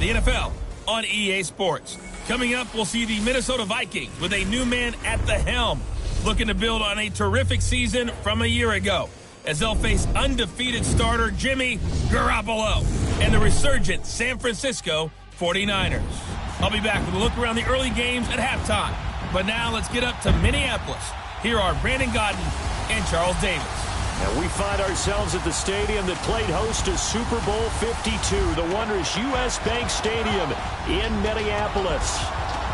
the NFL on EA Sports. Coming up, we'll see the Minnesota Vikings with a new man at the helm, looking to build on a terrific season from a year ago, as they'll face undefeated starter Jimmy Garoppolo and the resurgent San Francisco 49ers. I'll be back with a look around the early games at halftime. But now let's get up to Minneapolis. Here are Brandon Gaudin and Charles Davis. And we find ourselves at the stadium that played host to Super Bowl 52, the wondrous U.S. Bank Stadium in Minneapolis.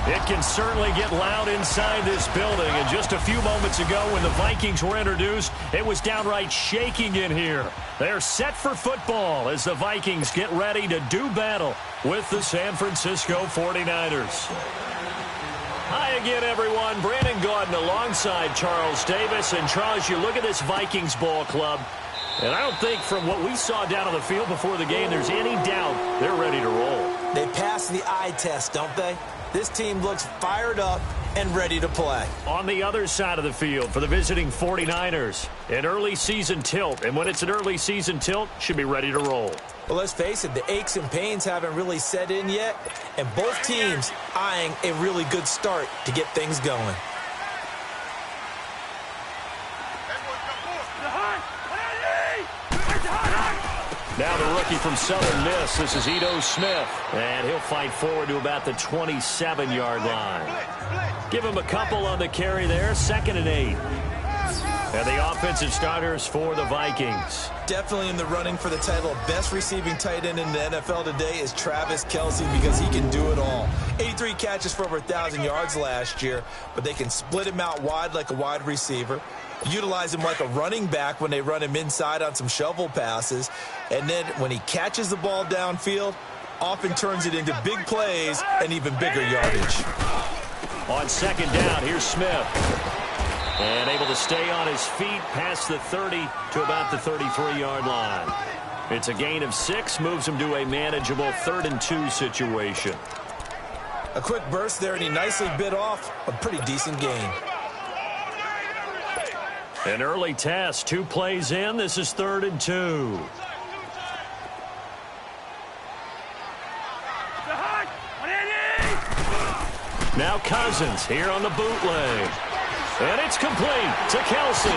It can certainly get loud inside this building. And just a few moments ago when the Vikings were introduced, it was downright shaking in here. They're set for football as the Vikings get ready to do battle with the San Francisco 49ers. Hi again, everyone. Brandon Gaudin alongside Charles Davis. And Charles, you look at this Vikings ball club, and I don't think from what we saw down on the field before the game there's any doubt they're ready to roll. They passed the eye test, don't they? This team looks fired up and ready to play. On the other side of the field for the visiting 49ers, an early season tilt. And when it's an early season tilt, should be ready to roll. Well, let's face it, the aches and pains haven't really set in yet, and both teams eyeing a really good start to get things going. Now the rookie from Southern Miss, this is Ito Smith, and he'll fight forward to about the 27-yard line. Give him a couple on the carry there, 2nd and 8. And the offensive starters for the Vikings. Definitely in the running for the title of best receiving tight end in the NFL today is Travis Kelce, because he can do it all. 83 catches for over 1,000 yards last year, but they can split him out wide like a wide receiver, utilize him like a running back when they run him inside on some shovel passes, and then when he catches the ball downfield, often turns it into big plays and even bigger yardage. On 2nd down, here's Smith. And able to stay on his feet past the 30 to about the 33-yard line. It's a gain of 6, moves him to a manageable 3rd and 2 situation. A quick burst there, and he nicely bit off a pretty decent gain. An early test, 2 plays in. This is 3rd and 2. Now Cousins here on the bootleg. And it's complete to Kelce.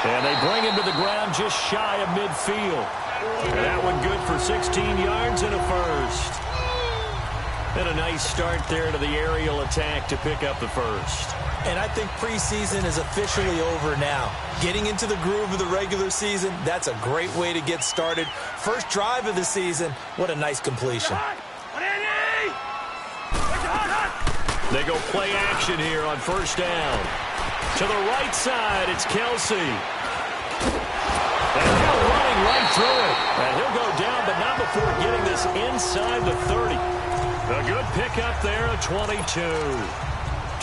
And they bring him to the ground just shy of midfield. And that one good for 16 yards and a first. And a nice start there to the aerial attack to pick up the first. And I think preseason is officially over now. Getting into the groove of the regular season, that's a great way to get started. First drive of the season, what a nice completion. They go play action here on 1st down. To the right side, it's Kelce. And now running right through it. And he'll go down, but not before getting this inside the 30. A good pickup there at 22.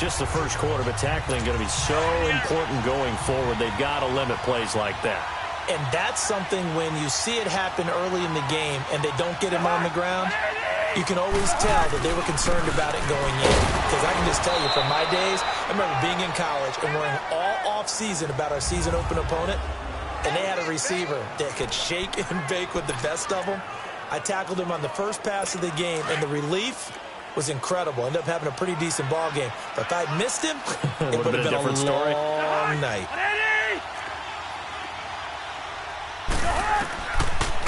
Just the first quarter, but tackling going to be so important going forward. They've got to limit plays like that. And that's something when you see it happen early in the game and they don't get him on the ground, you can always tell that they were concerned about it going in. Because I can just tell you from my days, I remember being in college and worrying all off-season about our season open opponent, and they had a receiver that could shake and bake with the best of them. I tackled him on the first pass of the game, and the relief was incredible. Ended up having a pretty decent ball game. But if I'd missed him, it would have been a long night.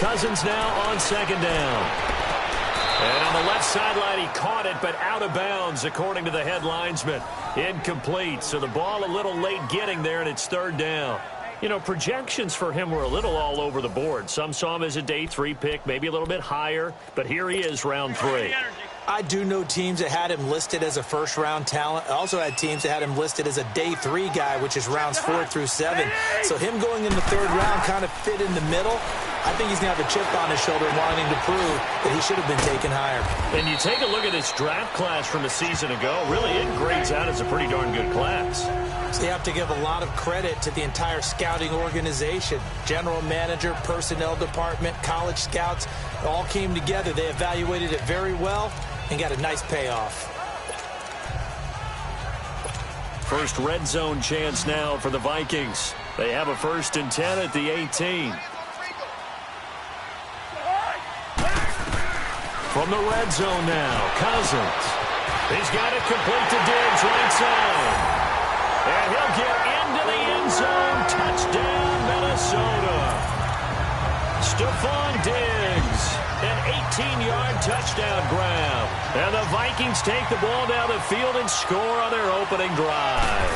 Cousins now on 2nd down. And on the left sideline, he caught it, but out of bounds, according to the head linesman. Incomplete, so the ball a little late getting there, and it's 3rd down. You know, projections for him were a little all over the board. Some saw him as a day 3 pick, maybe a little bit higher, but here he is, round 3. I do know teams that had him listed as a first-round talent. I also had teams that had him listed as a day 3 guy, which is rounds 4 through 7. So him going in the 3rd round kind of fit in the middle. I think he's going to have a chip on his shoulder wanting to prove that he should have been taken higher. And you take a look at this draft class from a season ago, really it grades out as a pretty darn good class. So you have to give a lot of credit to the entire scouting organization. General manager, personnel department, college scouts, it all came together. They evaluated it very well and got a nice payoff. First red zone chance now for the Vikings. They have a 1st and 10 at the 18. From the red zone now, Cousins. He's got it complete to Diggs, right side. And he'll get into the end zone. Touchdown, Minnesota. Stephon Diggs, an 18-yard touchdown grab. And the Vikings take the ball down the field and score on their opening drive.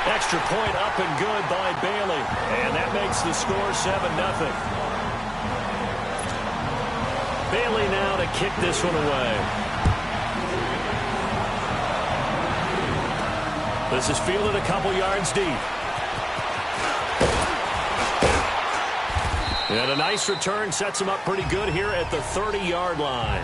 Extra point up and good by Bailey. And that makes the score 7-0. Bailey now to kick this one away. This is fielded a couple yards deep. And a nice return sets him up pretty good here at the 30-yard line.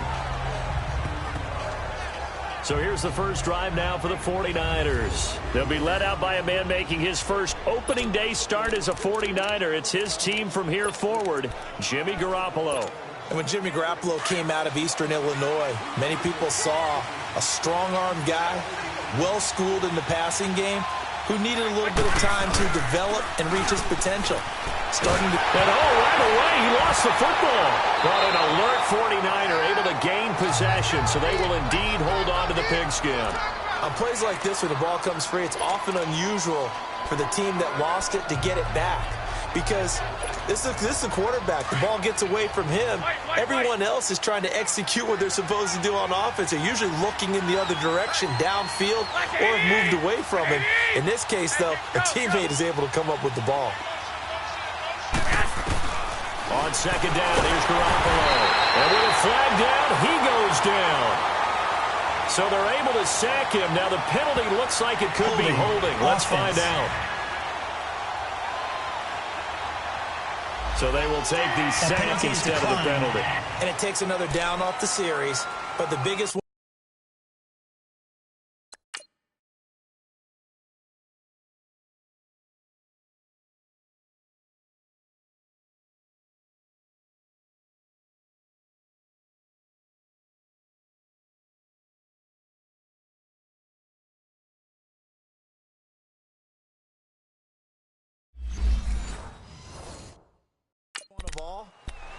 So here's the first drive now for the 49ers. They'll be led out by a man making his first opening day start as a 49er. It's his team from here forward, Jimmy Garoppolo. And when Jimmy Garoppolo came out of Eastern Illinois, many people saw a strong-arm guy, well-schooled in the passing game, who needed a little bit of time to develop and reach his potential. Starting to... And right away, he lost the football. But an alert 49er able to gain possession, so they will indeed hold on to the pigskin. On plays like this, when the ball comes free, it's often unusual for the team that lost it to get it back. Because this is a quarterback. The ball gets away from him. Everyone else is trying to execute what they're supposed to do on offense. They're usually looking in the other direction, downfield, or have moved away from him. In this case, though, a teammate is able to come up with the ball. On second down, here's Garoppolo. And with a flag down, he goes down. So they're able to sack him. Now the penalty looks like it could be holding. Let's find out. So they will take the sack instead of the penalty. And it takes another down off the series. But the biggest one.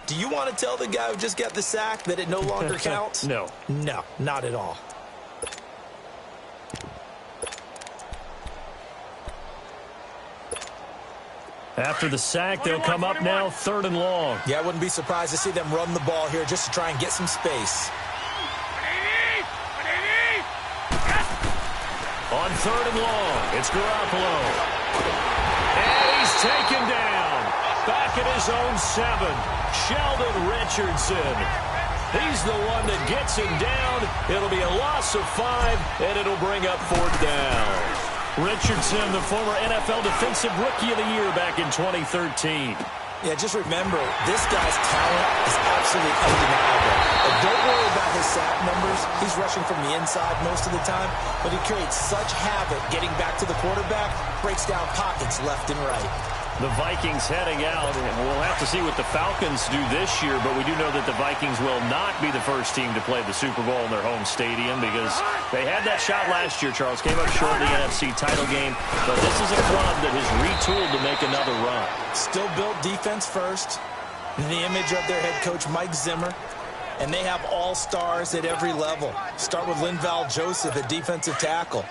Do you want to tell the guy who just got the sack that it no longer counts? No. No, not at all. After the sack, they'll come up now 3rd and long. Yeah, I wouldn't be surprised to see them run the ball here just to try and get some space. On 3rd and long, it's Garoppolo. And he's taken down. Back at his own 7, Sheldon Richardson. He's the one that gets him down. It'll be a loss of 5, and it'll bring up 4th down. Richardson, the former NFL Defensive Rookie of the Year back in 2013. Yeah, just remember, this guy's talent is absolutely undeniable. But don't worry about his sack numbers. He's rushing from the inside most of the time, but he creates such havoc getting back to the quarterback, breaks down pockets left and right. The Vikings heading out, and we'll have to see what the Falcons do this year, but we do know that the Vikings will not be the first team to play the Super Bowl in their home stadium because they had that shot last year, Charles. Came up short in the NFC title game, but this is a club that has retooled to make another run. Still built defense first, in the image of their head coach, Mike Zimmer, and they have all-stars at every level. Start with Linval Joseph at defensive tackle.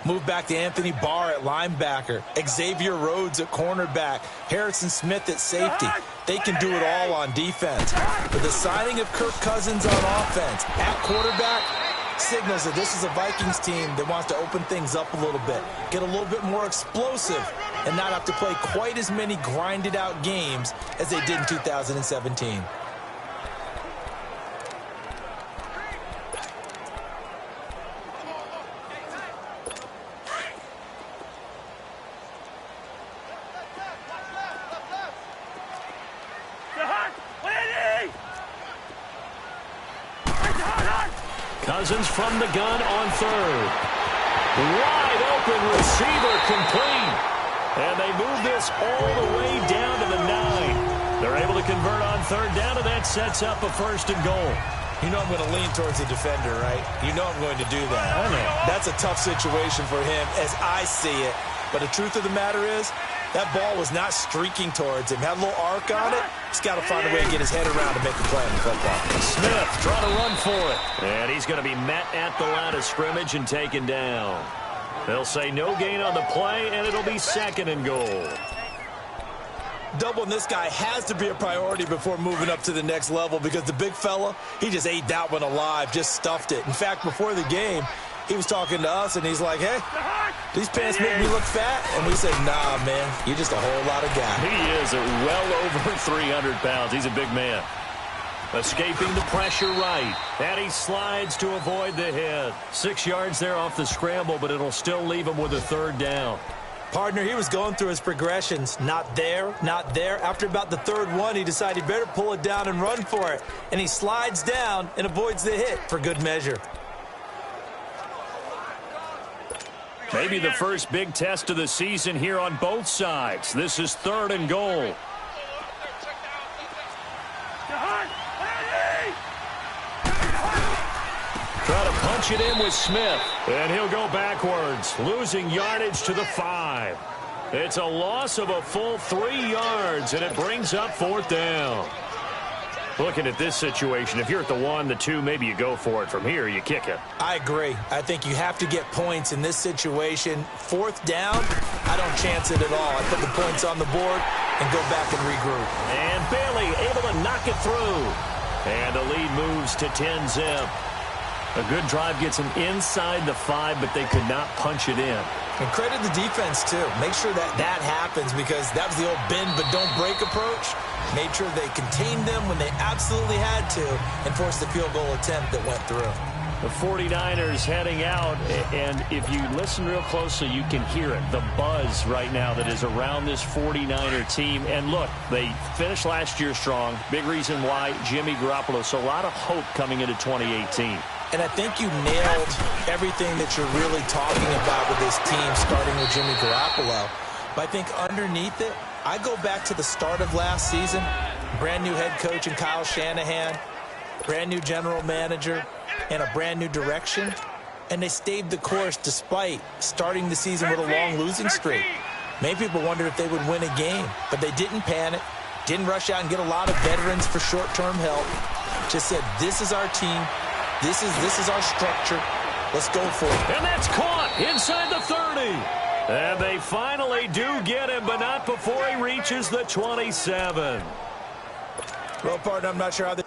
Move back to Anthony Barr at linebacker, Xavier Rhodes at cornerback, Harrison Smith at safety. They can do it all on defense. But the signing of Kirk Cousins on offense at quarterback signals that this is a Vikings team that wants to open things up a little bit, get a little bit more explosive, and not have to play quite as many grinded-out games as they did in 2017. Cousins from the gun on 3rd. Wide open receiver complete. And they move this all the way down to the 9. They're able to convert on 3rd down, and that sets up a 1st and goal. You know I'm going to lean towards the defender, right? You know I'm going to do that. I know. That's a tough situation for him as I see it. But the truth of the matter is, That ball was not streaking towards him. Had a little arc on it. He's got to find a way to get his head around to make a play on the football. Smith trying to run for it. And he's going to be met at the line of scrimmage and taken down. They'll say no gain on the play, and it'll be 2nd and goal. Doubling this guy has to be a priority before moving up to the next level because the big fella, he just ate that one alive, just stuffed it. In fact, before the game, he was talking to us, and he's like, hey, these pants make me look fat? And we said, nah, man, you're just a whole lot of guy. He is well over 300 pounds. He's a big man. Escaping the pressure right. And he slides to avoid the hit. 6 yards there off the scramble, but it'll still leave him with a 3rd down. Partner, he was going through his progressions. Not there, not there. After about the 3rd one, he decided he better pull it down and run for it. And he slides down and avoids the hit for good measure. Maybe the first big test of the season here on both sides. This is 3rd and goal. Try to punch it in with Smith. And he'll go backwards, losing yardage to the 5. It's a loss of a full 3 yards, and it brings up 4th down. Looking at this situation, if you're at the 1, the 2, maybe you go for it. From here, you kick it. I agree. I think you have to get points in this situation. 4th down, I don't chance it at all. I put the points on the board and go back and regroup. And Bailey able to knock it through. And the lead moves to 10-zip. A good drive gets them inside the 5, but they could not punch it in. And credit the defense, too. Make sure that happens because that was the old bend but don't break approach. Made sure they contained them when they absolutely had to and forced the field goal attempt that went through. The 49ers heading out, and if you listen real closely, you can hear it, the buzz right now that is around this 49er team. And look, they finished last year strong. Big reason why, Jimmy Garoppolo. So a lot of hope coming into 2018. And I think you nailed everything that you're really talking about with this team, starting with Jimmy Garoppolo. But I think underneath it, I go back to the start of last season, brand new head coach in Kyle Shanahan, brand new general manager, and a brand new direction. And they stayed the course despite starting the season with a long losing streak. Many people wondered if they would win a game, but they didn't panic, didn't rush out and get a lot of veterans for short-term help. Just said, this is our team. This is our structure. Let's go for it. And that's caught inside the 30. And they finally do get him, but not before he reaches the 27. Well, partner, I'm not sure how they...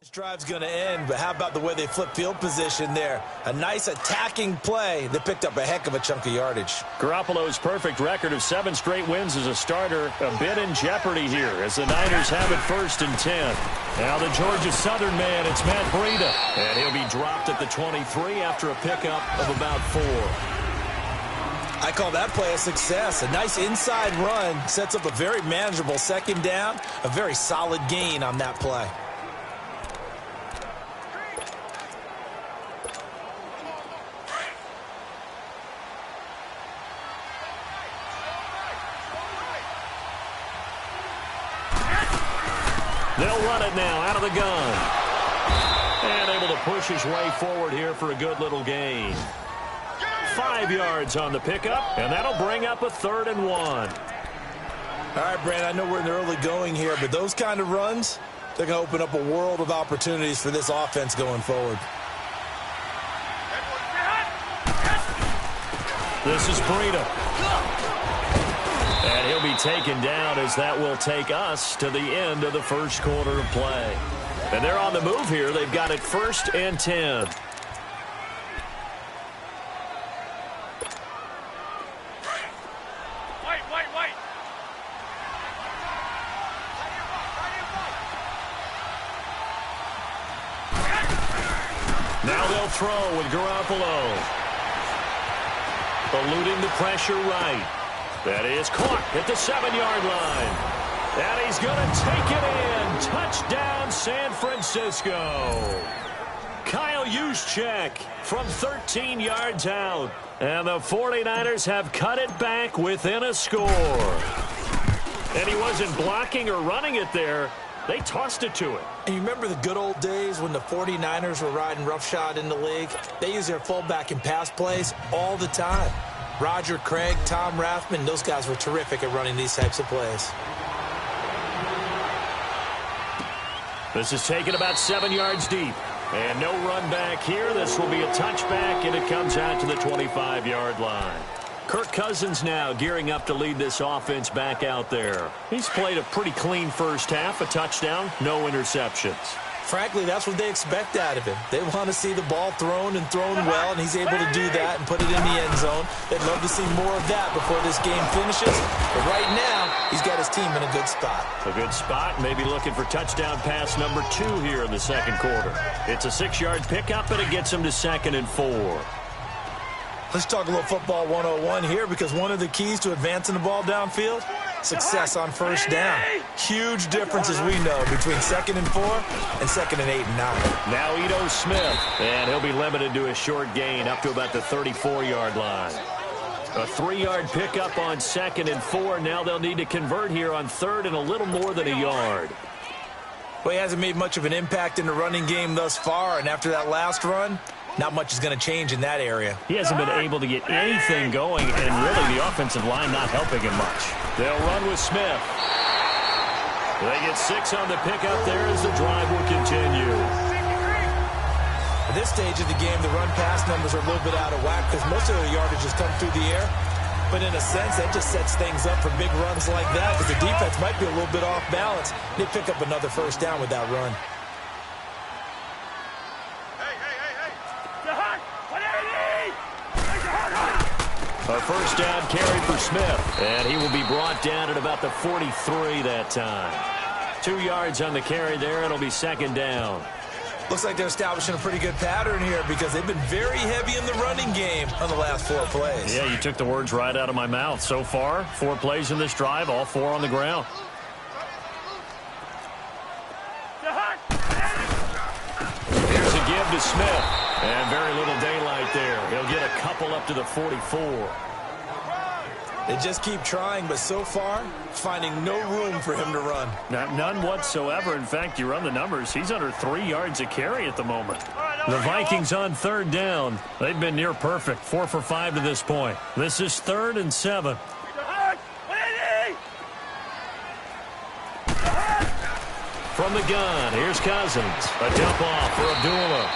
This drive's going to end, but how about the way they flip field position there? A nice attacking play that picked up a heck of a chunk of yardage. Garoppolo's perfect record of 7 straight wins as a starter, a bit in jeopardy here as the Niners have it 1st and 10. Now the Georgia Southern man, it's Matt Breida. And he'll be dropped at the 23 after a pickup of about 4. I call that play a success. A nice inside run sets up a very manageable 2nd down, a very solid gain on that play. They'll run it now out of the gun. And able to push his way forward here for a good little gain. 5 yards on the pickup, and that'll bring up a 3rd and 1. All right, Brand, I know we're in the early going here, but those kind of runs, they're going to open up a world of opportunities for this offense going forward. This is Breida. And he'll be taken down as that will take us to the end of the first quarter of play. And they're on the move here. They've got it 1st and 10. Now they'll throw with Garoppolo. Eluding the pressure right. That is caught at the 7-yard line. And he's going to take it in. Touchdown, San Francisco. Kyle Juszczyk from 13 yards out. And the 49ers have cut it back within a score. And he wasn't blocking or running it there. They tossed it to him. And you remember the good old days when the 49ers were riding roughshod in the league? They used their fullback in pass plays all the time. Roger Craig, Tom Rathman, those guys were terrific at running these types of plays. This is taken about 7 yards deep. And no run back here. This will be a touchback, and it comes out to the 25-yard line. Kirk Cousins now gearing up to lead this offense back out there. He's played a pretty clean first half, a touchdown, no interceptions. Frankly, that's what they expect out of him. They want to see the ball thrown and thrown well, and he's able to do that and put it in the end zone. They'd love to see more of that before this game finishes. But right now, he's got his team in a good spot. A good spot, maybe looking for touchdown pass number 2 here in the second quarter. It's a 6-yard pickup, and it gets him to 2nd and 4. Let's talk a little football 101 here, because one of the keys to advancing the ball downfield, success on first down. Huge difference, as we know, between 2nd and 4 and 2nd and 8 and 9. Now Ito Smith, and he'll be limited to a short gain up to about the 34-yard line. A 3-yard pickup on 2nd and 4. Now they'll need to convert here on 3rd and a little more than a yard. Well, he hasn't made much of an impact in the running game thus far, and after that last run, not much is going to change in that area. He hasn't been able to get anything going, and really the offensive line not helping him much. They'll run with Smith. They get 6 on the pickup there as the drive will continue. At this stage of the game, the run-pass numbers are a little bit out of whack because most of the yardage has come through the air. But in a sense, that just sets things up for big runs like that because the defense might be a little bit off balance. They pick up another first down with that run. A first down carry for Smith, and he will be brought down at about the 43 that time. 2 yards on the carry there, and it'll be 2nd down. Looks like they're establishing a pretty good pattern here because they've been very heavy in the running game on the last 4 plays. Yeah, you took the words right out of my mouth. So far, 4 plays in this drive, all 4 on the ground. Here's a give to Smith. And very little daylight there. He'll get a couple up to the 44. They just keep trying, but so far, finding no room for him to run. None whatsoever. In fact, you run the numbers. He's under 3 yards a carry at the moment. The Vikings on 3rd down. They've been near perfect. 4 for 5 to this point. This is 3rd and 7. From the gun, here's Cousins. A dump off for Abdullah.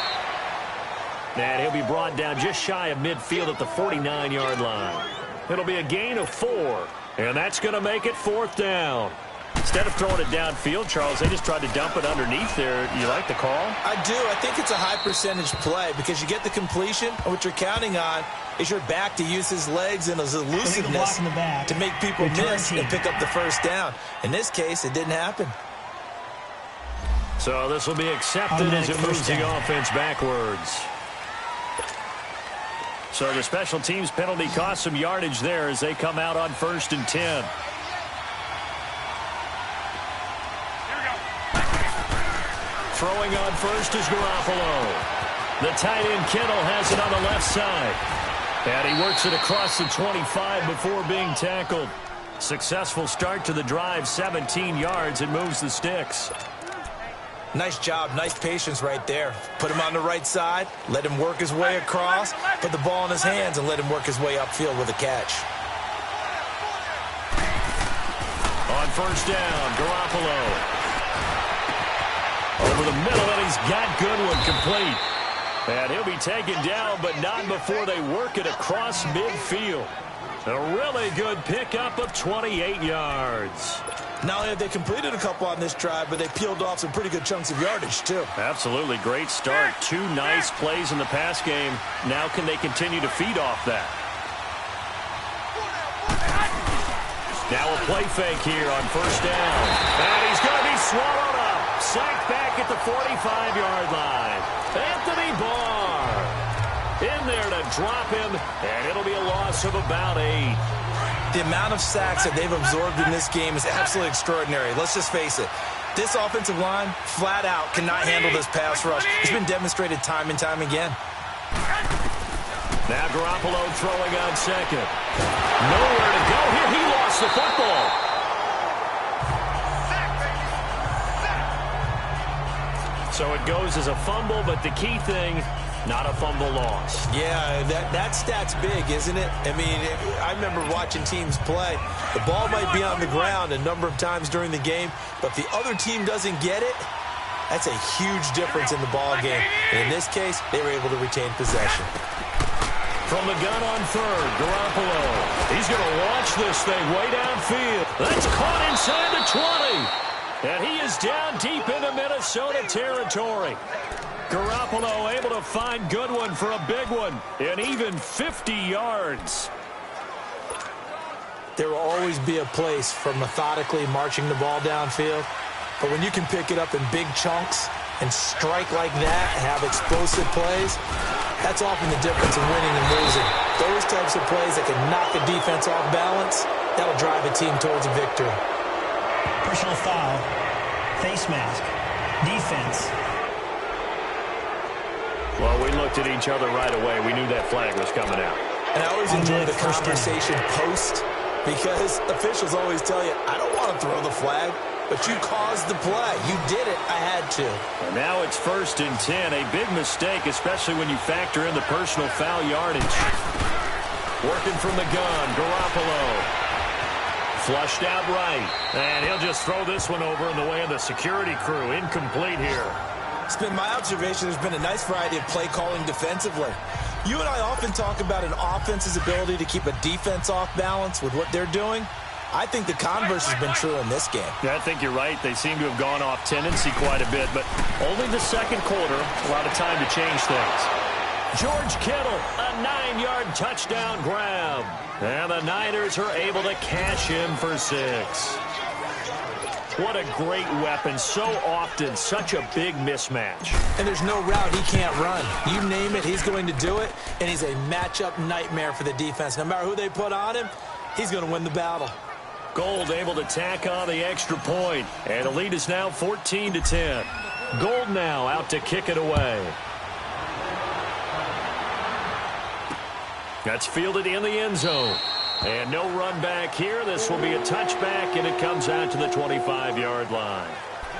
And he'll be brought down just shy of midfield at the 49-yard line. It'll be a gain of 4, and that's going to make it 4th down. Instead of throwing it downfield, Charles, they just tried to dump it underneath there. You like the call? I do. I think it's a high-percentage play because you get the completion, and what you're counting on is your back to use his legs and his elusiveness to make people miss and pick up the first down. In this case, it didn't happen. So this will be accepted as it moves the offense backwards. So the special teams penalty cost some yardage there as they come out on 1st and 10. Throwing on first is Garoppolo. The tight end Kittle has it on the left side. And he works it across the 25 before being tackled. Successful start to the drive, 17 yards, and moves the sticks. Nice job, nice patience right there. Put him on the right side, let him work his way across, put the ball in his hands, and let him work his way upfield with a catch. On 1st down, Garoppolo. Over the middle, and he's got Goodwin complete. And he'll be taken down, but not before they work it across midfield. A really good pickup of 28 yards. Not only have they completed a couple on this drive, but they peeled off some pretty good chunks of yardage, too. Absolutely. Great start. 2 nice plays in the pass game. Now can they continue to feed off that? Now a play fake here on 1st down. And he's going to be swallowed up. Sacked back at the 45-yard line. Anthony Barr in there to drop him, and it'll be a loss of about 8. The amount of sacks that they've absorbed in this game is absolutely extraordinary. Let's just face it. This offensive line, flat out, cannot handle this pass rush. It's been demonstrated time and time again. Now Garoppolo throwing on 2nd. Nowhere to go here. He lost the football. So it goes as a fumble, but the key thing, not a fumble loss. Yeah, that stat's big, isn't it? I mean, I remember watching teams play. The ball might be on the ground a number of times during the game, but if the other team doesn't get it, that's a huge difference in the ball game. And in this case, they were able to retain possession. From the gun on third, Garoppolo. He's going to launch this thing way downfield. That's caught inside the 20. And he is down deep into Minnesota territory. Garoppolo able to find Goodwin for a big one. And even 50 yards. There will always be a place for methodically marching the ball downfield. But when you can pick it up in big chunks and strike like that, have explosive plays, that's often the difference in winning and losing. Those types of plays that can knock a defense off balance, that'll drive a team towards a victory. Personal foul, face mask, defense. Well, we looked at each other right away. We knew that flag was coming out. And I always enjoy the conversation post, because officials always tell you, I don't want to throw the flag. But you caused the play. You did it. I had to. And now it's 1st and 10. A big mistake, especially when you factor in the personal foul yardage. Working from the gun, Garoppolo. Flushed out right. And he'll just throw this one over in the way of the security crew. Incomplete here. It's been my observation there's been a nice variety of play calling defensively. You and I often talk about an offense's ability to keep a defense off balance with what they're doing. I think the converse has been true in this game. Yeah, I think you're right. They seem to have gone off tendency quite a bit, but only the second quarter, a lot of time to change things. George Kittle, a 9-yard touchdown grab. And the Niners are able to cash him for 6. What a great weapon. So often, such a big mismatch. And there's no route he can't run. You name it, he's going to do it, and he's a matchup nightmare for the defense. No matter who they put on him, he's going to win the battle. Gold able to tack on the extra point, and the lead is now 14-10. Gold now out to kick it away. That's fielded in the end zone. And no run back here. This will be a touchback, and it comes out to the 25-yard line.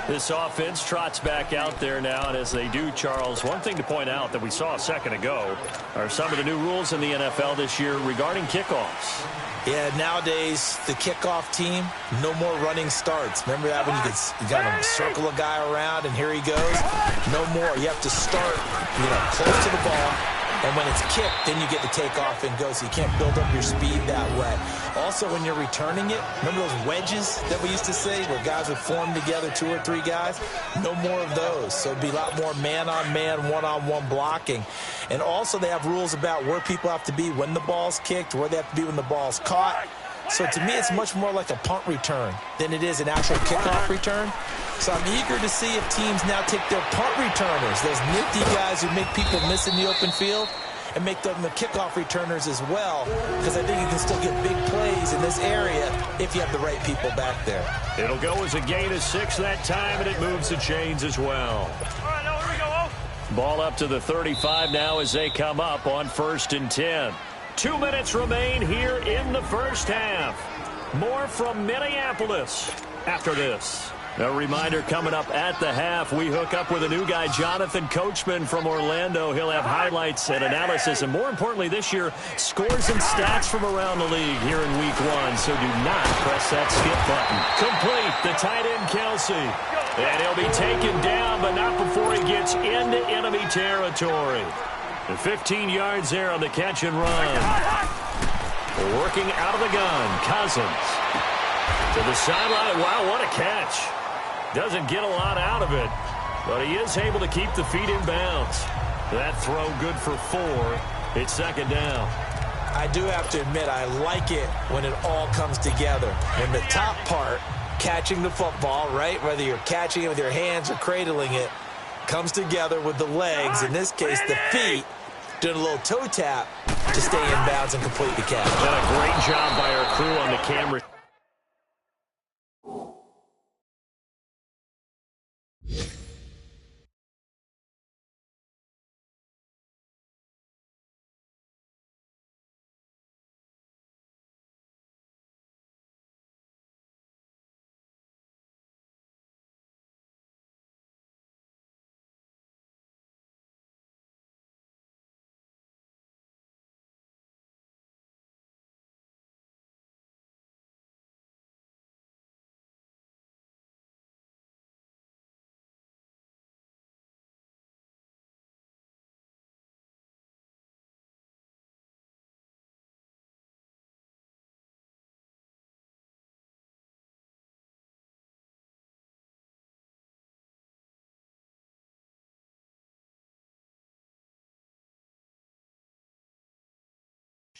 This offense trots back out there now, and as they do, Charles, one thing to point out that we saw a second ago are some of the new rules in the NFL this year regarding kickoffs. Yeah, nowadays, the kickoff team, no more running starts. Remember that when you got to circle a guy around and here he goes? No more. You have to start, close to the ball. And when it's kicked, then you get to take off and go, so you can't build up your speed that way. Also, when you're returning it, remember those wedges that we used to say where guys would form together, 2 or 3 guys? No more of those. So it'd be a lot more man-on-man, one-on-one blocking. And also they have rules about where people have to be when the ball's kicked, where they have to be when the ball's caught. So to me, it's much more like a punt return than it is an actual kickoff return. So I'm eager to see if teams now take their punt returners, those nifty guys who make people miss in the open field, and make them the kickoff returners as well, because I think you can still get big plays in this area if you have the right people back there. It'll go as a gain of 6 that time, and it moves the chains as well. All right, now here we go. Ball up to the 35 now as they come up on 1st and 10. 2 minutes remain here in the first half. More from Minneapolis after this. A reminder coming up at the half, we hook up with a new guy, Jonathan Coachman from Orlando. He'll have highlights and analysis, and more importantly this year, scores and stats from around the league here in week 1. So do not press that skip button. Complete, the tight end Kelsey. And he'll be taken down, but not before he gets into enemy territory. The 15 yards there on the catch and run. Working out of the gun, Cousins. To the sideline. Wow, what a catch. Doesn't get a lot out of it, but he is able to keep the feet in bounds. That throw good for 4. It's 2nd down. I do have to admit, I like it when it all comes together. When the top part, catching the football, right, whether you're catching it with your hands or cradling it, comes together with the legs, in this case the feet, doing a little toe tap to stay in bounds and complete the catch. And a great job by our crew on the camera.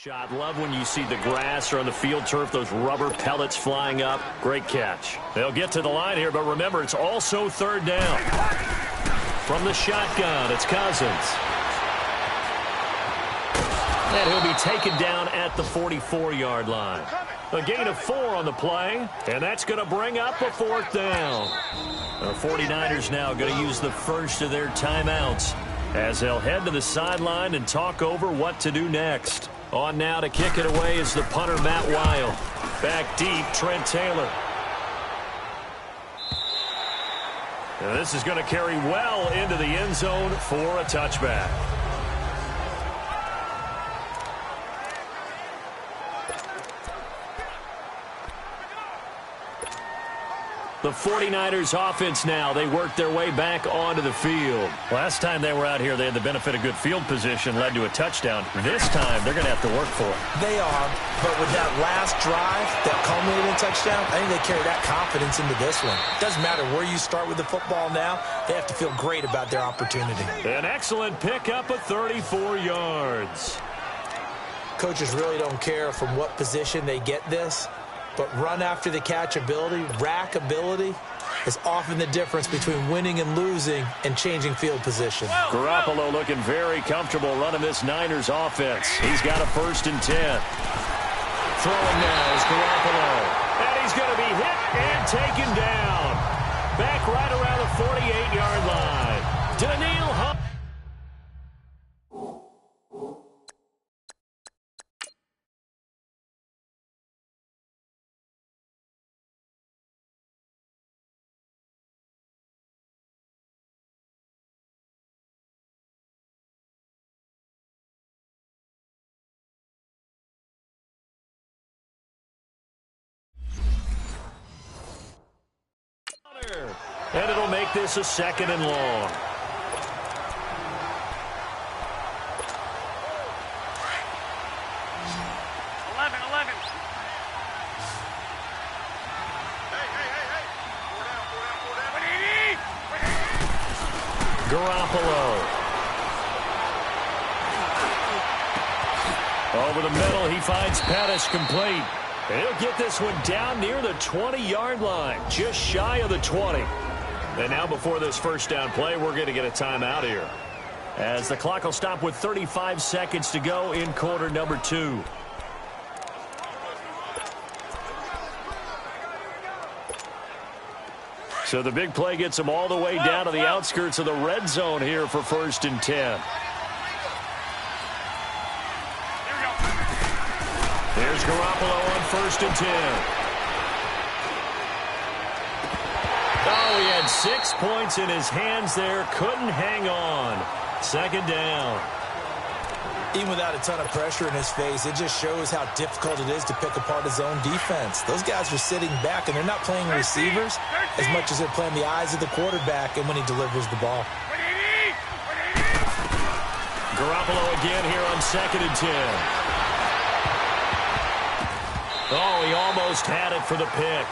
shot. Love when you see the grass or on the field turf, those rubber pellets flying up. Great catch. They'll get to the line here, but remember, it's also third down. From the shotgun, it's Cousins. And he'll be taken down at the 44-yard line. A gain of 4 on the play, and that's going to bring up a fourth down. The 49ers now going to use the first of their timeouts as they'll head to the sideline and talk over what to do next. On now to kick it away is the punter, Matt Weil. Back deep, Trent Taylor. And this is going to carry well into the end zone for a touchback. The 49ers offense now, they work their way back onto the field. Last time they were out here, they had the benefit of good field position, led to a touchdown. This time, they're going to have to work for it. They are, but with that last drive that culminated in a touchdown, I think they carry that confidence into this one. Doesn't matter where you start with the football now, they have to feel great about their opportunity. An excellent pickup of 34 yards. Coaches really don't care from what position they get this. But run after the catch ability, rack ability, is often the difference between winning and losing and changing field position. Garoppolo looking very comfortable running this Niners offense. He's got a 1st and 10. Throwing now is Garoppolo. And he's going to be hit and taken down. Back right around the 48-yard line. Daniil Hunt. And it'll make this a 2nd and long. Garoppolo. Over the middle, he finds Pettis complete. And he'll get this one down near the 20-yard line, just shy of the 20. And now before this first down play, we're going to get a timeout here, as the clock will stop with 35 seconds to go in quarter number 2. So the big play gets them all the way down to the outskirts of the red zone here for 1st and 10. There's Garoppolo on 1st and 10. Oh, he had 6 points in his hands there. Couldn't hang on. 2nd down. Even without a ton of pressure in his face, it just shows how difficult it is to pick apart his own defense. Those guys are sitting back, and they're not playing receivers as much as they're playing the eyes of the quarterback and when he delivers the ball. Garoppolo again here on 2nd and 10. Oh, he almost had it for the pick.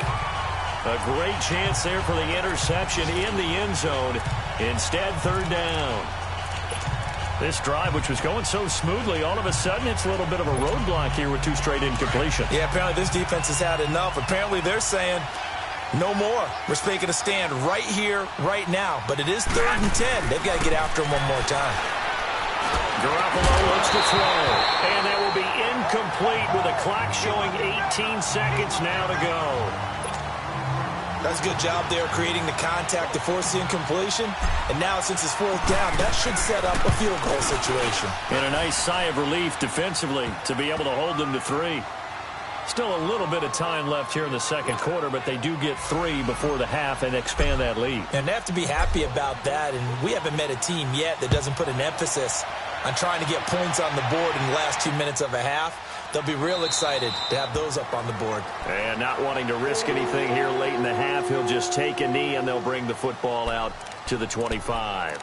A great chance there for the interception in the end zone. Instead, 3rd down. This drive, which was going so smoothly, all of a sudden it's a little bit of a roadblock here with 2 straight incompletions. Yeah, apparently this defense has had enough. Apparently they're saying no more. We're making a stand right here, right now. But it is 3rd and 10. They've got to get after him one more time. Garoppolo looks to throw. And that will be incomplete with a clock showing 18 seconds now to go. That's a good job there creating the contact to force the incompletion. And now since it's 4th down, that should set up a field goal situation. And a nice sigh of relief defensively to be able to hold them to 3. Still a little bit of time left here in the 2nd quarter, but they do get 3 before the half and expand that lead. And they have to be happy about that. And we haven't met a team yet that doesn't put an emphasis on trying to get points on the board in the last 2 minutes of a half. They'll be real excited to have those up on the board. And not wanting to risk anything here late in the half, he'll just take a knee and they'll bring the football out to the 25.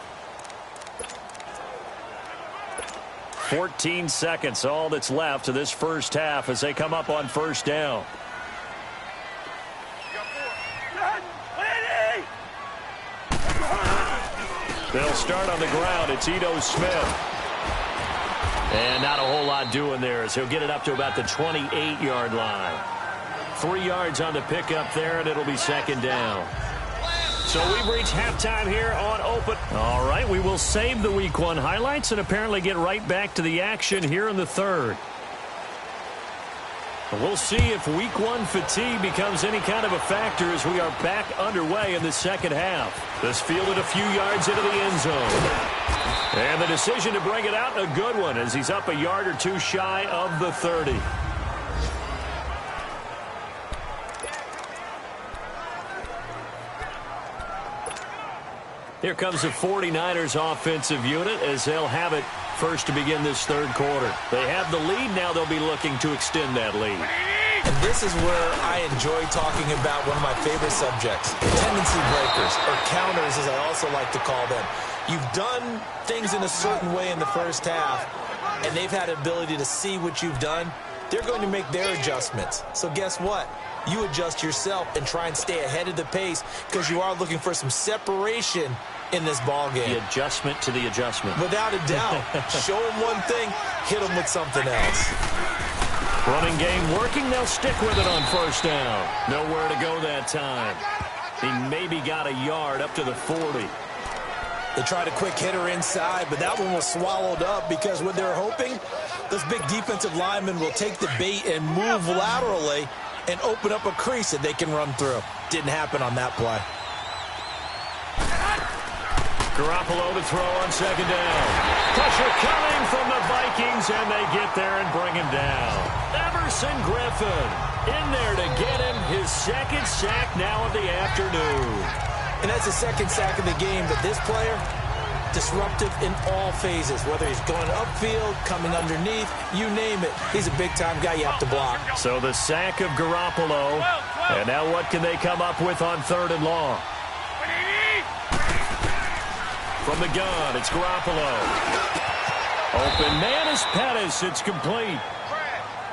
14 seconds, all that's left to this first half as they come up on 1st down. They'll start on the ground. It's Ito Smith. And not a whole lot doing there as he'll get it up to about the 28-yard line. 3 yards on the pickup there, and it'll be second down. So we've reached halftime here on Open. All right, we will save the Week 1 highlights and apparently get right back to the action here in the third. We'll see if Week 1 fatigue becomes any kind of a factor as we are back underway in the second half. This fielded a few yards into the end zone. And the decision to bring it out, a good one, as he's up a yard or two shy of the 30. Here comes the 49ers offensive unit as they'll have it first to begin this third quarter. They have the lead. Now they'll be looking to extend that lead. And this is where I enjoy talking about one of my favorite subjects, tendency breakers, or counters as I also like to call them. You've done things in a certain way in the first half, and they've had the ability to see what you've done. They're going to make their adjustments. So guess what? You adjust yourself and try and stay ahead of the pace because you are looking for some separation in this ball game. The adjustment to the adjustment. Without a doubt. Show them one thing, hit them with something else. Running game working. They'll stick with it on first down. Nowhere to go that time. He maybe got a yard up to the 40. They tried a quick hitter inside, but that one was swallowed up because what they're hoping, those big defensive linemen will take the bait and move laterally and open up a crease that they can run through. Didn't happen on that play. Garoppolo to throw on second down. Pressure coming from the Vikings, and they get there and bring him down. Everson Griffin in there to get him his second sack now of the afternoon. And that's the second sack of the game, but this player, disruptive in all phases, whether he's going upfield, coming underneath, you name it. He's a big-time guy you have to block. So the sack of Garoppolo, and now what can they come up with on third and long? From the gun, it's Garoppolo. Open man is Pettis. It's complete.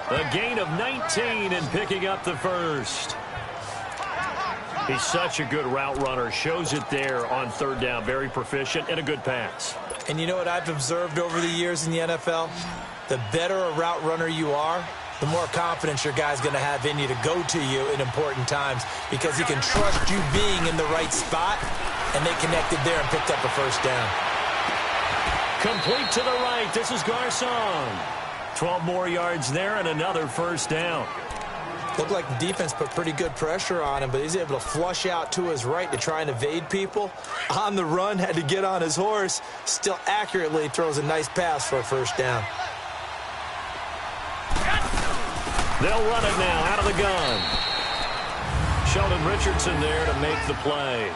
A gain of 19 and picking up the first. He's such a good route runner. Shows it there on third down. Very proficient and a good pass. And you know what I've observed over the years in the NFL? The better a route runner you are, the more confidence your guy's going to have in you to go to you in important times because he can trust you being in the right spot, and they connected there and picked up a first down. Complete to the right. This is Garcon. 12 more yards there and another first down. Looked like the defense put pretty good pressure on him, but he's able to flush out to his right to try and evade people. On the run, had to get on his horse. Still accurately throws a nice pass for a first down. They'll run it now out of the gun. Sheldon Richardson there to make the play.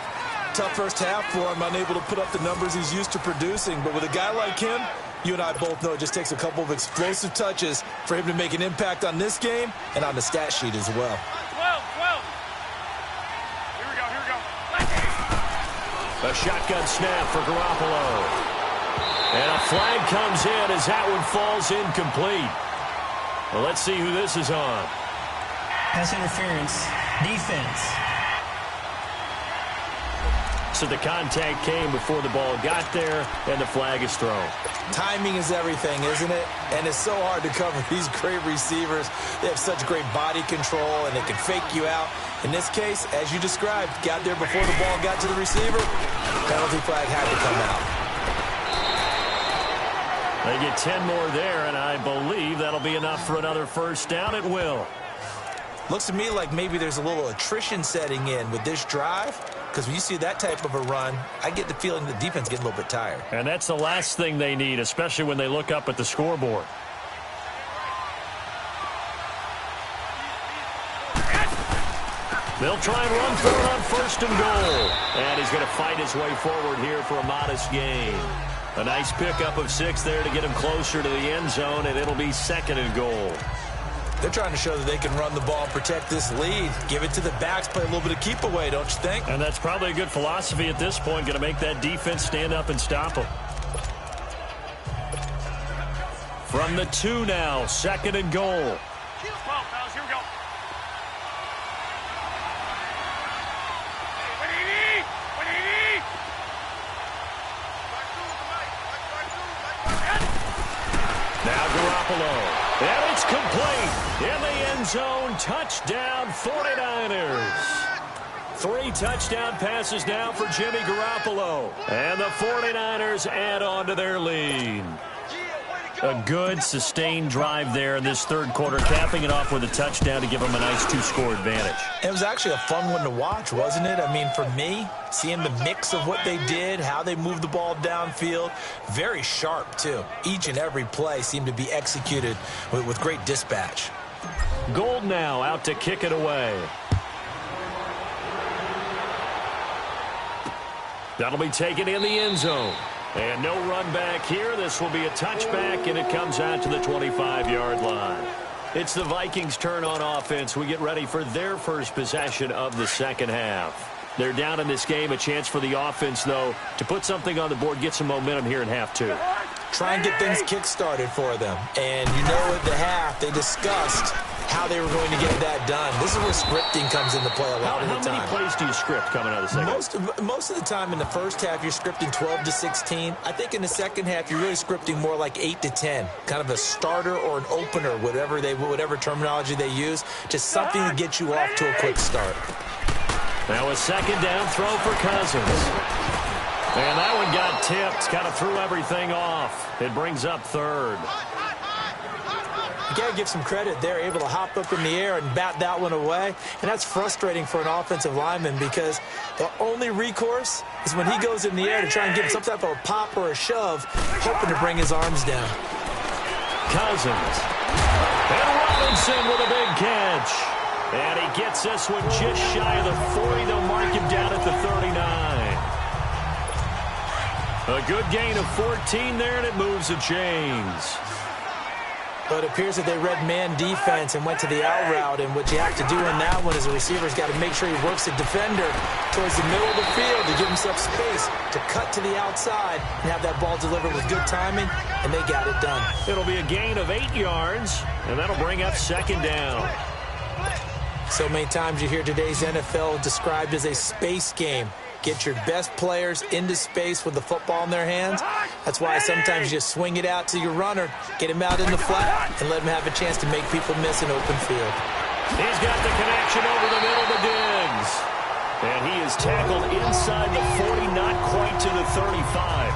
Tough first half for him, unable to put up the numbers he's used to producing. But with a guy like him, you and I both know it just takes a couple of explosive touches for him to make an impact on this game and on the stat sheet as well. 12. Here we go. A shotgun snap for Garoppolo. And a flag comes in as that one falls incomplete. Well, let's see who this is on. Pass interference. Defense. So the contact came before the ball got there, and the flag is thrown. Timing is everything, isn't it? And it's so hard to cover these great receivers. They have such great body control, and they can fake you out. In this case, as you described, got there before the ball got to the receiver. Penalty flag had to come out. They get 10 more there, and I believe that'll be enough for another first down. It will. Looks to me like maybe there's a little attrition setting in with this drive. Because when you see that type of a run, I get the feeling the defense getting a little bit tired. And that's the last thing they need, especially when they look up at the scoreboard. They'll try and run for it on first and goal. And he's going to fight his way forward here for a modest gain. A nice pickup of 6 there to get him closer to the end zone, and it'll be second and goal. They're trying to show that they can run the ball and protect this lead. Give it to the backs, play a little bit of keep away, don't you think? And that's probably a good philosophy at this point, going to make that defense stand up and stop them. From the 2 now, second and goal. 12, fellas, here we go. What do you need? Now Garoppolo. And it's complete. In the end zone. Touchdown 49ers. 3 touchdown passes now for Jimmy Garoppolo. And the 49ers add on to their lead. A good, sustained drive there in this third quarter, capping it off with a touchdown to give them a nice 2-score advantage. It was actually a fun one to watch, wasn't it? I mean, for me, seeing the mix of what they did, how they moved the ball downfield, very sharp, too. Each and every play seemed to be executed with great dispatch. Gold now out to kick it away. That'll be taken in the end zone. And no run back here. This will be a touchback, and it comes out to the 25-yard line. It's the Vikings' turn on offense. We get ready for their first possession of the second half. They're down in this game. A chance for the offense, though, to put something on the board, get some momentum here in half 2. Try and get things kick-started for them. And you know at the half, they discussed how they were going to get that done. This is where scripting comes into play a lot of the time. How many plays do you script coming out of the second half? Most of the time in the first half, you're scripting 12 to 16. I think in the second half, you're really scripting more like 8 to 10. Kind of a starter or an opener, whatever terminology they use. Just something to get you off to a quick start. Now a second down throw for Cousins. And that one got tipped. Kind of threw everything off. It brings up third. You got to give some credit. They're able to hop up in the air and bat that one away. And that's frustrating for an offensive lineman because the only recourse is when he goes in the air to try and give some type of a pop or a shove, hoping to bring his arms down. Cousins. And Robinson with a big catch. And he gets this one just shy of the 40. They'll mark him down at the 39. A good gain of 14 there, and it moves the chains. But it appears that they read man defense and went to the out route. And what you have to do in that one is a receiver's got to make sure he works the defender towards the middle of the field to give himself space to cut to the outside and have that ball delivered with good timing, and they got it done. It'll be a gain of 8 yards, and that'll bring up second down. So many times you hear today's NFL described as a space game. Get your best players into space with the football in their hands. That's why sometimes you just swing it out to your runner, get him out in the flat, and let him have a chance to make people miss an open field. He's got the connection over the middle to Diggs. And he is tackled inside the 40, not quite to the 35.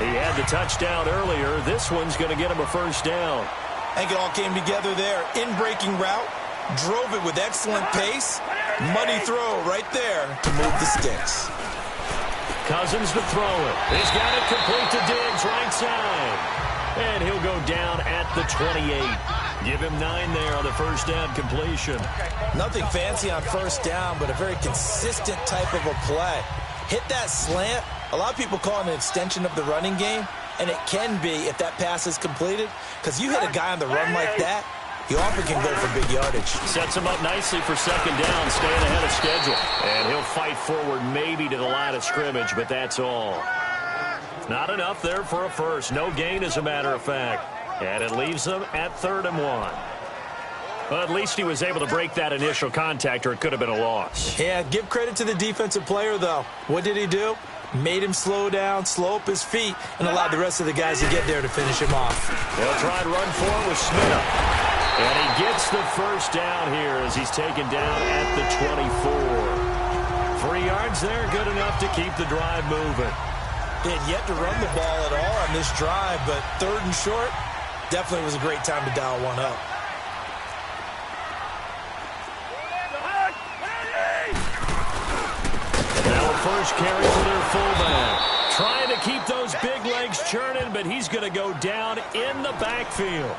He had the touchdown earlier. This one's going to get him a first down. I think it all came together there. In-breaking route, drove it with excellent pace. Money throw right there to move the sticks. Cousins to throw it. He's got it complete to Diggs, right side. And he'll go down at the 28. Give him 9 there on the first down completion. Nothing fancy on first down, but a very consistent type of a play. Hit that slant. A lot of people call it an extension of the running game, and it can be if that pass is completed, because you hit a guy on the run like that, you often can go for big yardage. Sets him up nicely for second down, staying ahead of schedule. And he'll fight forward maybe to the line of scrimmage, but that's all. Not enough there for a first. No gain, as a matter of fact. And it leaves them at 3rd and 1. Well, at least he was able to break that initial contact, or it could have been a loss. Yeah, give credit to the defensive player, though. What did he do? Made him slow down, slow up his feet, and allowed the rest of the guys to get there to finish him off. They'll try and run for it with Smith. And he gets the first down here as he's taken down at the 24. 3 yards there, good enough to keep the drive moving. They had yet to run the ball at all on this drive, but 3rd and short, definitely was a great time to dial one up. Now a first carry for their fullback. Trying to keep those big legs churning, but he's going to go down in the backfield.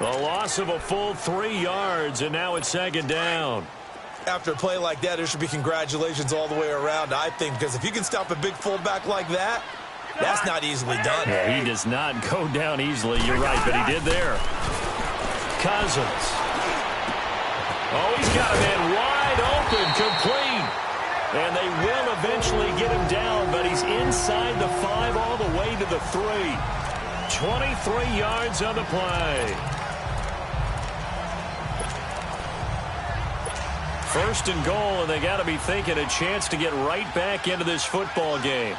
A loss of a full 3 yards, and now it's second down. After a play like that, there should be congratulations all the way around, I think, because if you can stop a big fullback like that, that's not easily done. Yeah, he does not go down easily. You're right, but he did there. Cousins. Oh, he's got a man wide open, complete. And they will eventually get him down, but he's inside the 5 all the way to the 3. 23 yards on the play. 1st and goal, and they got to be thinking a chance to get right back into this football game.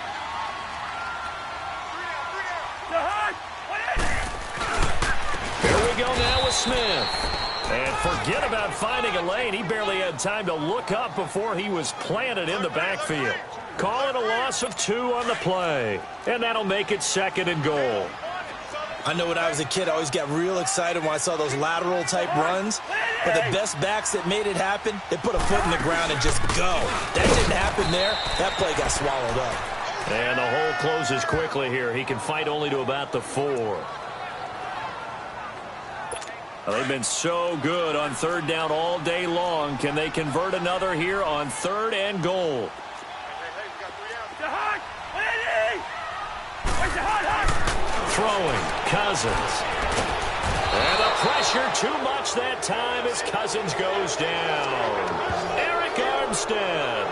Forget about finding a lane. He barely had time to look up before he was planted in the backfield. Calling a loss of 2 on the play. And that'll make it 2nd and goal. I know when I was a kid, I always got real excited when I saw those lateral-type runs. But the best backs that made it happen, they put a foot in the ground and just go. That didn't happen there. That play got swallowed up. And the hole closes quickly here. He can fight only to about the 4. Well, they've been so good on 3rd down all day long. Can they convert another here on 3rd and goal? Throwing, Cousins. And the pressure too much that time as Cousins goes down. Eric Armstead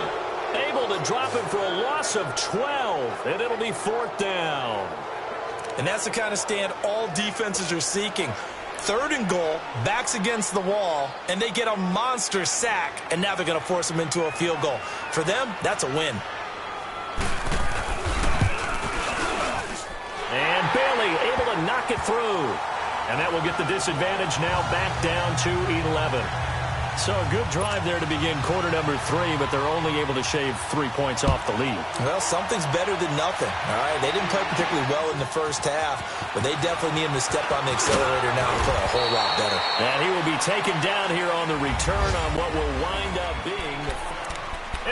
able to drop him for a loss of 12, and it'll be 4th down. And that's the kind of stand all defenses are seeking. 3rd and goal, backs against the wall, and they get a monster sack, and now they're going to force them into a field goal. For them, that's a win. And Bailey able to knock it through. And that will get the disadvantage now back down to 11. So a good drive there to begin quarter number 3, but they're only able to shave 3 points off the lead. Well, something's better than nothing. All right, they didn't play particularly well in the first half, but they definitely need him to step on the accelerator now and play a whole lot better. And he will be taken down here on the return on what will wind up being the...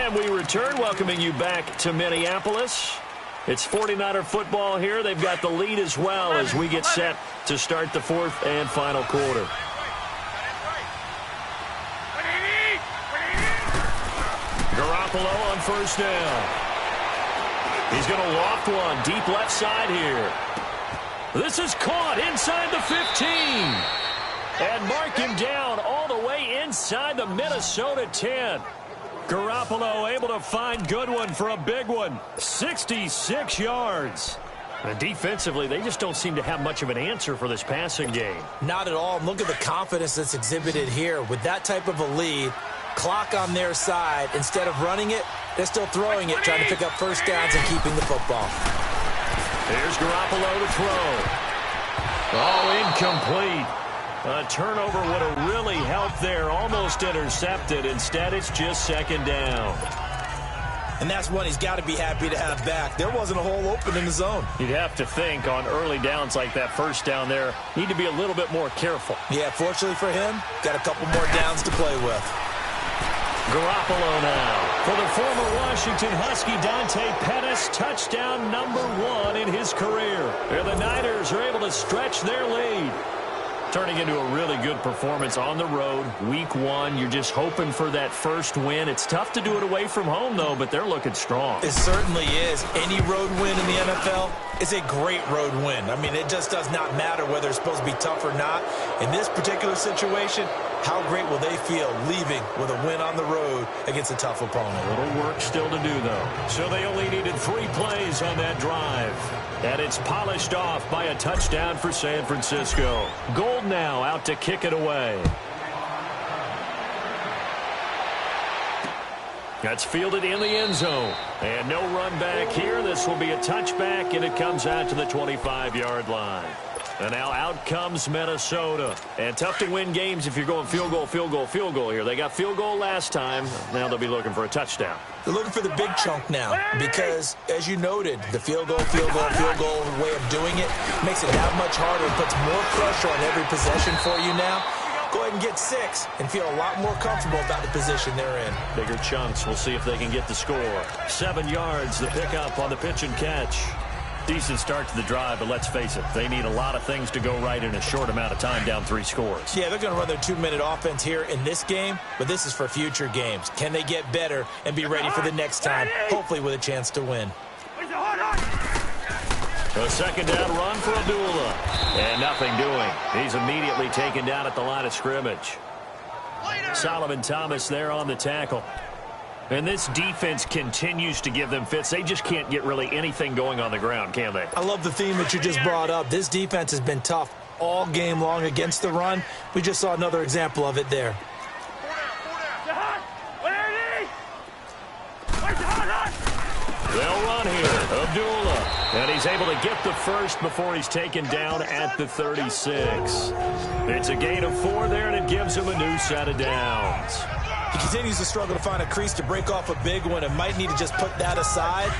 And we return, welcoming you back to Minneapolis. It's 49er football here. They've got the lead as well as we get set to start the 4th and final quarter. Garoppolo on 1st down. He's going to loft one deep left side here. This is caught inside the 15. And mark him down all the way inside the Minnesota 10. Garoppolo able to find Goodwin for a big one. 66 yards. And defensively, they just don't seem to have much of an answer for this passing game. Not at all. Look at the confidence that's exhibited here. With that type of a lead, clock on their side, instead of running it, they're still throwing it, trying to pick up 1st downs and keeping the football. Here's Garoppolo to throw. Oh, incomplete. A turnover would have really helped there. Almost intercepted. Instead, it's just 2nd down. And that's one he's got to be happy to have back. There wasn't a hole open in the zone. You'd have to think on early downs like that 1st down there, need to be a little bit more careful. Yeah, fortunately for him, got a couple more downs to play with. Garoppolo now. For the former Washington Husky, Dante Pettis, touchdown number 1 in his career. And the Niners are able to stretch their lead. Turning into a really good performance on the road. Week 1, you're just hoping for that first win. It's tough to do it away from home, though, but they're looking strong. It certainly is. Any road win in the NFL is a great road win. I mean, it just does not matter whether it's supposed to be tough or not. In this particular situation, how great will they feel leaving with a win on the road against a tough opponent? A little work still to do, though. So they only needed 3 plays on that drive. And it's polished off by a touchdown for San Francisco. Gold now out to kick it away. That's fielded in the end zone. And no run back here. This will be a touchback, and it comes out to the 25-yard line. And now out comes Minnesota. And tough to win games if you're going field goal, field goal, field goal here. They got field goal last time. Now they'll be looking for a touchdown. They're looking for the big chunk now because, as you noted, the field goal way of doing it makes it that much harder. It puts more pressure on every possession for you now. Go ahead and get 6 and feel a lot more comfortable about the position they're in. Bigger chunks. We'll see if they can get the score. 7 yards, the pickup on the pitch and catch. Decent start to the drive, but let's face it, they need a lot of things to go right in a short amount of time, down 3 scores. Yeah, they're going to run their 2-minute offense here in this game, but this is for future games. Can they get better and be ready for the next time, hopefully with a chance to win? A second down run for Abdullah. And nothing doing. He's immediately taken down at the line of scrimmage. Solomon Thomas there on the tackle. And this defense continues to give them fits. They just can't get really anything going on the ground, can they? I love the theme that you just brought up. This defense has been tough all game long against the run. We just saw another example of it there. They'll run here. Abdullah. And he's able to get the first before he's taken down at the 36. It's a gain of 4 there, and it gives him a new set of downs. He continues to struggle to find a crease to break off a big one and might need to just put that aside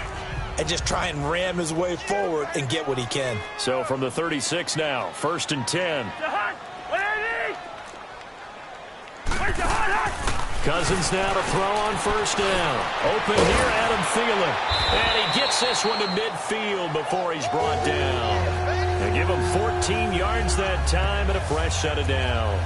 and just try and ram his way forward and get what he can. So from the 36 now, 1st and 10. Cousins now to throw on 1st down. Open here, Adam Thielen. And he gets this one to midfield before he's brought down. They give him 14 yards that time and a fresh set of downs.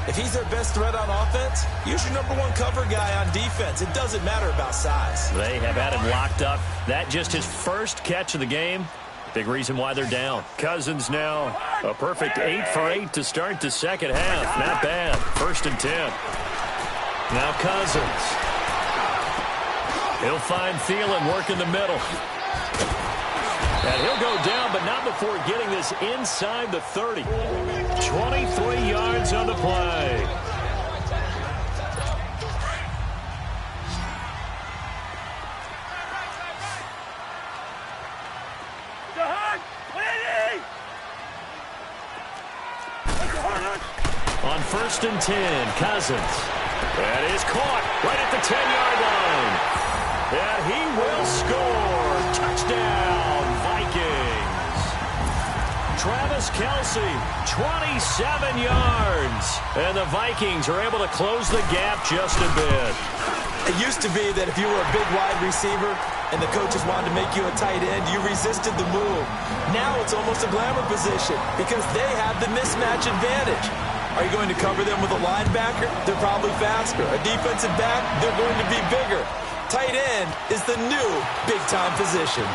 If he's their best threat on offense, use your number 1 cover guy on defense. It doesn't matter about size. They have had him locked up. That just his first catch of the game. Big reason why they're down. Cousins now a perfect 8 for 8 to start the second half. Not bad. 1st and 10. Now Cousins. He'll find Thielen working the middle. And he'll go down, but not before getting this inside the 30. 23 yards on the play. On 1st and 10, Cousins. That is caught right at the 10-yard line. And he will score. Touchdown, Vikings. Travis Kelce, 27 yards. And the Vikings are able to close the gap just a bit. It used to be that if you were a big wide receiver and the coaches wanted to make you a tight end, you resisted the move. Now it's almost a glamour position because they have the mismatch advantage. Are you going to cover them with a linebacker? They're probably faster. A defensive back? They're going to be bigger. Tight end is the new big-time position.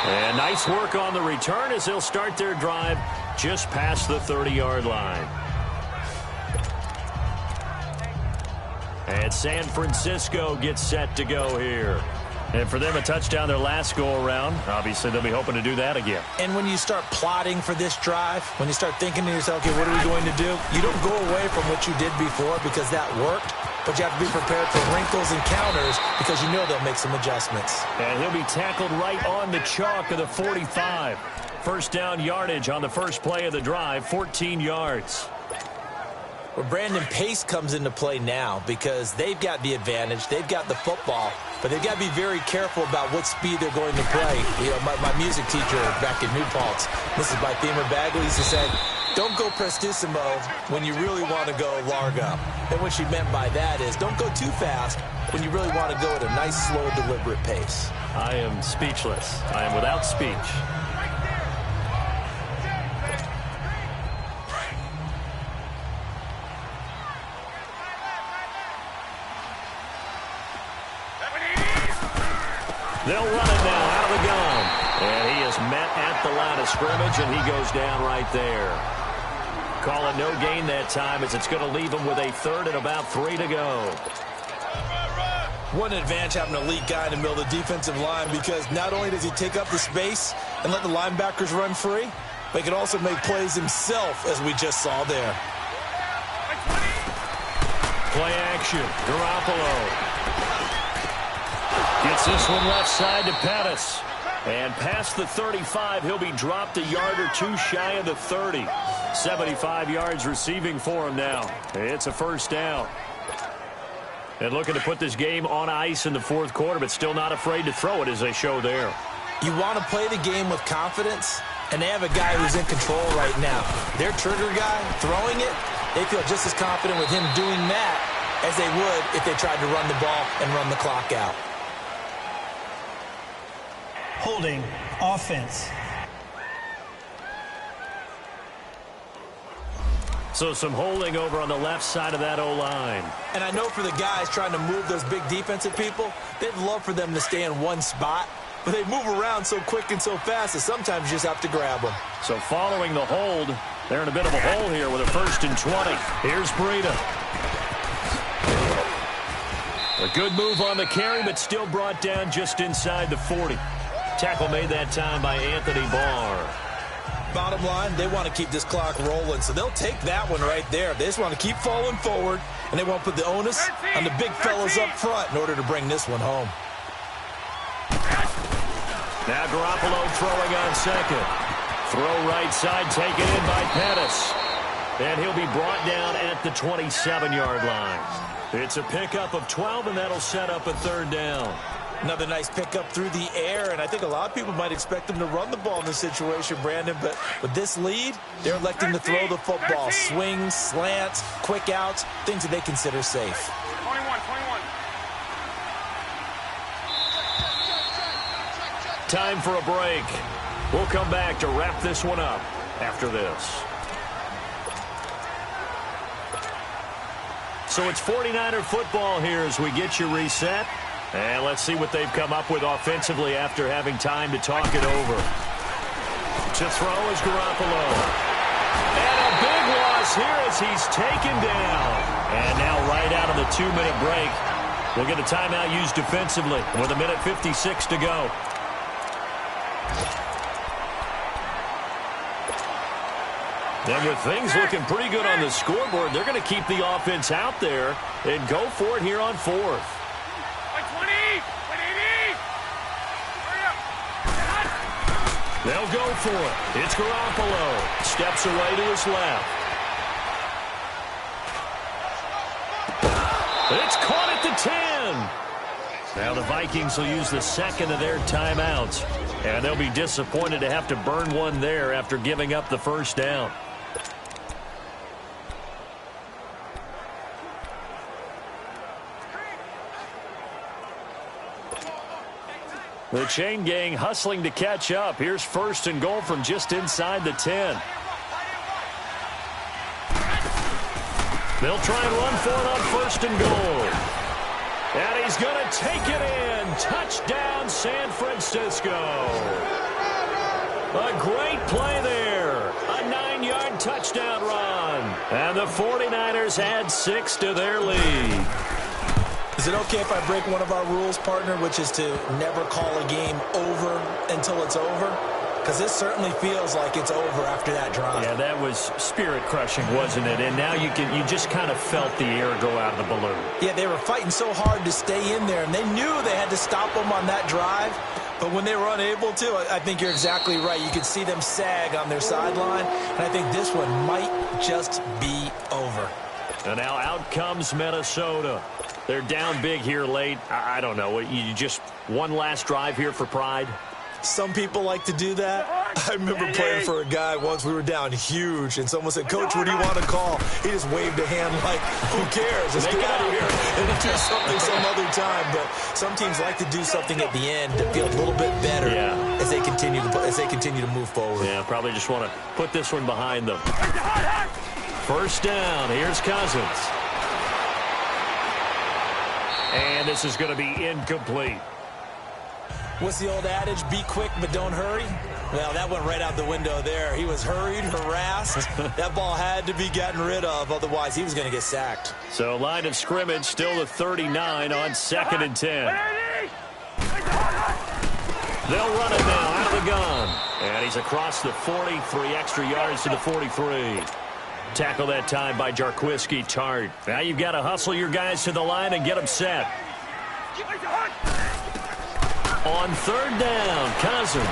And nice work on the return as they'll start their drive just past the 30-yard line. And San Francisco gets set to go here. And for them, a touchdown their last go-around. Obviously, they'll be hoping to do that again. And when you start plotting for this drive, when you start thinking to yourself, okay, what are we going to do? You don't go away from what you did before because that worked, but you have to be prepared for wrinkles and counters because you know they'll make some adjustments. And he'll be tackled right on the chalk of the 45. 1st down yardage on the first play of the drive, 14 yards. Well, Brandon, pace comes into play now because they've got the advantage. They've got the football, but they've got to be very careful about what speed they're going to play. You know, my music teacher back in New Paltz, Mrs. Bythemer Bagley, used to say, don't go prestissimo when you really want to go largo. And what she meant by that is don't go too fast when you really want to go at a nice, slow, deliberate pace. I am speechless. I am without speech. They'll run it now out of the gun. And he is met at the line of scrimmage, and he goes down right there. Call it no gain that time as it's going to leave him with a 3rd and about 3 to go. What an advantage having an elite guy in the middle of the defensive line because not only does he take up the space and let the linebackers run free, but he can also make plays himself, as we just saw there. Play action. Garoppolo. Gets this one left side to Pettis. And past the 35, he'll be dropped a yard or 2 shy of the 30. 75 yards receiving for him now. It's a 1st down. And looking to put this game on ice in the 4th quarter, but still not afraid to throw it as they show there. You want to play the game with confidence, and they have a guy who's in control right now. Their trigger guy, throwing it, they feel just as confident with him doing that as they would if they tried to run the ball and run the clock out. Holding offense. So some holding over on the left side of that O-line. And I know for the guys trying to move those big defensive people, they'd love for them to stay in one spot, but they move around so quick and so fast that sometimes you just have to grab them. So following the hold, they're in a bit of a hole here with a 1st and 20. Here's Breida. A good move on the carry, but still brought down just inside the 40. Tackle made that time by Anthony Barr. Bottom line, they want to keep this clock rolling, so they'll take that one right there. They just want to keep falling forward, and they won't put the onus on the big fellas up front in order to bring this one home. Now Garoppolo throwing on second. Throw right side, taken in by Pettis. And he'll be brought down at the 27-yard line. It's a pickup of 12, and that'll set up a third down. Another nice pickup through the air, and I think a lot of people might expect them to run the ball in this situation, Brandon, but with this lead, they're electing to throw the football. Swings, slants, quick outs, things that they consider safe. 21. Time for a break. We'll come back to wrap this one up after this. So it's 49er football here as we get you reset. And let's see what they've come up with offensively after having time to talk it over. To throw is Garoppolo. And a big loss here as he's taken down. And now right out of the 2-minute break, we'll get a timeout used defensively with 1:56 to go. And with things looking pretty good on the scoreboard, they're going to keep the offense out there and go for it here on fourth. They'll go for it. It's Garoppolo. Steps away to his left. It's caught at the 10. Now the Vikings will use the second of their timeouts. And they'll be disappointed to have to burn one there after giving up the first down. The chain gang hustling to catch up. Here's first and goal from just inside the 10. They'll try and run for it on first and goal. And he's going to take it in. Touchdown, San Francisco. A great play there. A 9-yard touchdown run. And the 49ers add 6 to their lead. Is it okay if I break one of our rules, partner, which is to never call a game over until it's over? Because this certainly feels like it's over after that drive. Yeah, that was spirit-crushing, wasn't it? And now you just kind of felt the air go out of the balloon. Yeah, they were fighting so hard to stay in there, and they knew they had to stop them on that drive. But when they were unable to, I think you're exactly right. You could see them sag on their sideline, and I think this one might just be over. And now out comes Minnesota. They're down big here late. I don't know. You just one last drive here for pride? Some people like to do that. I remember playing for a guy once. We were down huge, and someone said, "Coach, what do you want to call?" He just waved a hand like, "Who cares? Let's get out of here and do something some other time." But some teams like to do something at the end to feel a little bit better as they continue to move forward. Yeah, probably just want to put this one behind them. First down. Here's Cousins. And this is going to be incomplete. What's the old adage? Be quick, but don't hurry. Well, that went right out the window there. He was hurried, harassed. That ball had to be gotten rid of. Otherwise, he was going to get sacked. So line of scrimmage still the 39 on 2nd and 10. They'll run it now out of the gun. And he's across the 40, 3 extra yards to the 43. Tackle that time by Jarquiski Tart. Now you've got to hustle your guys to the line and get them set. On third down, Cousins.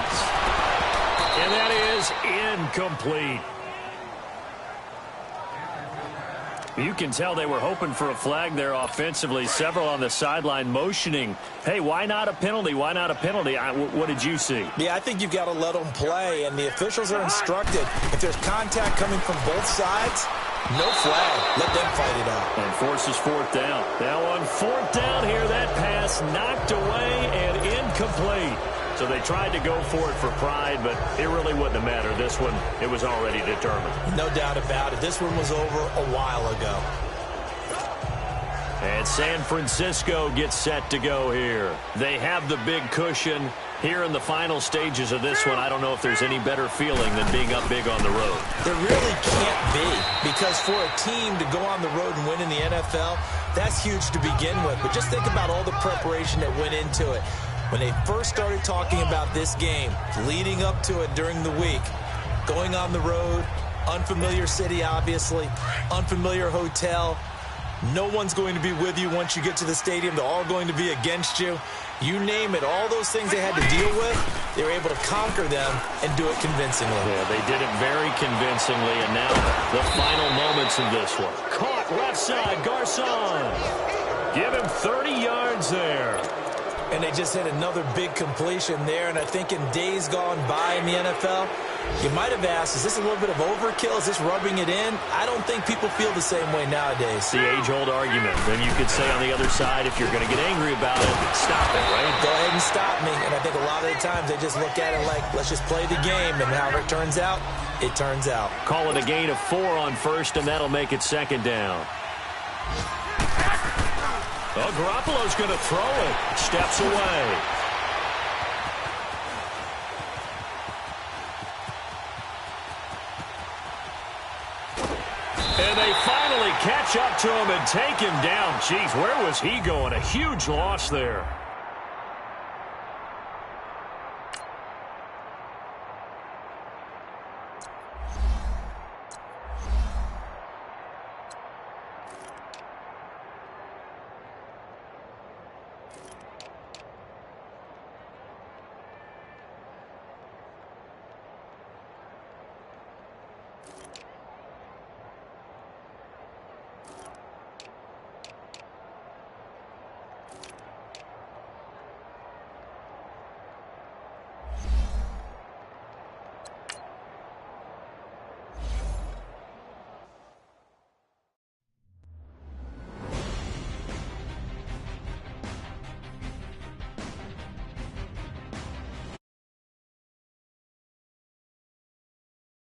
And that is incomplete. You can tell they were hoping for a flag there offensively. Several on the sideline motioning, hey, why not a penalty? Why not a penalty? What did you see? Yeah, I think you've got to let them play, and the officials are instructed. If there's contact coming from both sides, no flag. Let them fight it out. And forces fourth down. Now on fourth down here, that pass knocked away and incomplete. So they tried to go for it for pride, but it really wouldn't have mattered. This one, it was already determined. No doubt about it. This one was over a while ago. And San Francisco gets set to go here. They have the big cushion. Here in the final stages of this one, I don't know if there's any better feeling than being up big on the road. There really can't be, because for a team to go on the road and win in the NFL, that's huge to begin with. But just think about all the preparation that went into it. When they first started talking about this game, leading up to it during the week, going on the road, unfamiliar city, obviously, unfamiliar hotel. No one's going to be with you once you get to the stadium. They're all going to be against you. You name it, all those things they had to deal with, they were able to conquer them and do it convincingly. Yeah, they did it very convincingly, and now the final moments of this one. Caught left side, Garcon. Give him 30 yards there. And they just hit another big completion there, and I think in days gone by in the NFL, you might have asked, is this a little bit of overkill? Is this rubbing it in? I don't think people feel the same way nowadays. The age-old argument. Then you could say on the other side, if you're going to get angry about it, stop it, right? Go ahead and stop me. And I think a lot of the times they just look at it like, let's just play the game, and however it turns out, it turns out. Call it a gain of 4 on first, and that'll make it second down. Oh, Garoppolo's going to throw it. Steps away. And they finally catch up to him and take him down. Jeez, where was he going? A huge loss there.